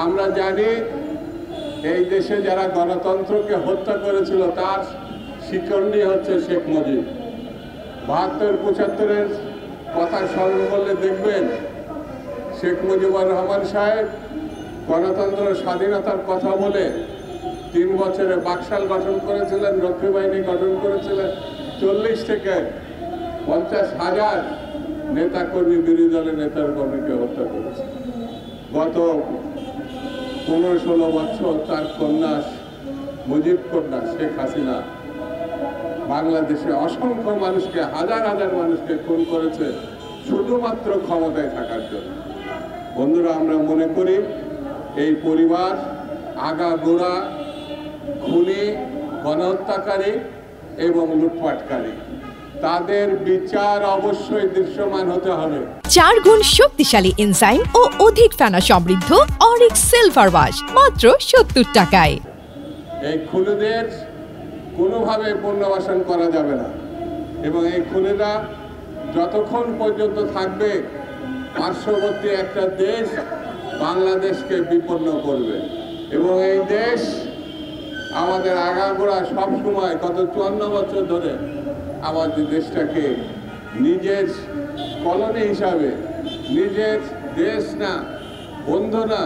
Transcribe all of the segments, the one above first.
আমরা জানি এই দেশে যারা গণতন্ত্রকে হত্যা করেছিল তার শিকড়নি হচ্ছে শেখ মুজিব। ৭২-৭৫-এর কথা স্মরণ করলে দেখবেন শেখ মুজিবুর রহমান সাহেব গণতন্ত্র স্বাধীনতার কথা বলে ৩ বছরে বাকশাল গঠন করেছিলেন, রক্ষী বাহিনী গঠন করেছিলেন, ৪০ থেকে ৫০,০০০ নেতাকর্মী, বিরোধী দলের নেতার কর্মীকে হত্যা করেছে। গত ১৫-১৬ বছর তার কন্যা মুজিব কন্যা শেখ হাসিনা বাংলাদেশে অসংখ্য মানুষকে, হাজার হাজার মানুষকে খুন করেছে শুধুমাত্র ক্ষমতায় থাকার জন্য। বন্ধুরা, আমরা মনে করি এই পরিবার আগাগোড়া খুনি, গণহত্যাকারী এবং লুটপাটকারী। তাদের বিচার অবশ্যই দৃশ্যমান হতে হবে। 4 গুণ শক্তিশালী এনজাইম ও অধিক ফেনা সমৃদ্ধ অরিক সিলভার ওয়াশ মাত্র 70 টাকায়। এই খুনিদের কোনোভাবে পুনর্বাসন করা যাবে না এবং এই খুনিরা যতক্ষণ পর্যন্ত থাকবে পার্শ্ববর্তী একটা দেশ বাংলাদেশকে বিপন্ন করবে এবং এই দেশ আমাদের আগাগোড়া সবসময় গত ৫৪ বছর ধরে আমাদের দেশটাকে নিজের কলোনি হিসাবে, নিজের দেশ না, বন্ধু না,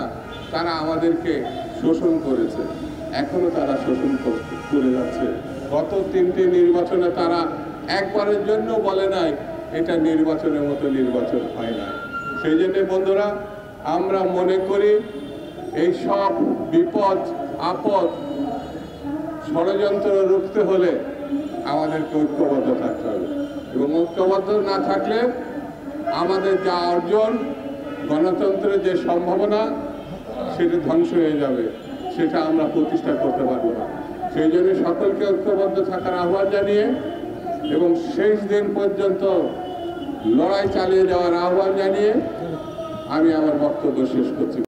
তারা আমাদেরকে শোষণ করেছে, এখনো তারা শোষণ করে যাচ্ছে। গত 3টি নির্বাচনে তারা একবারের জন্য বলে নাই এটা নির্বাচনের মতো নির্বাচন হয় না। সেই জন্য বন্ধুরা, আমরা মনে করি এই সব বিপদ আপদ ষড়যন্ত্র রুখতে হলে আমাদেরকে ঐক্যবদ্ধ থাকতে হবে এবং ঐক্যবদ্ধ না থাকলে আমাদের যা অর্জন, গণতন্ত্রের যে সম্ভাবনা, সেটা ধ্বংস হয়ে যাবে, সেটা আমরা প্রতিষ্ঠা করতে পারবো না। সেই জন্য সকলকে ঐক্যবদ্ধ থাকার আহ্বান জানিয়ে এবং শেষ দিন পর্যন্ত লড়াই চালিয়ে যাওয়ার আহ্বান জানিয়ে আমি আমার বক্তব্য শেষ করছি।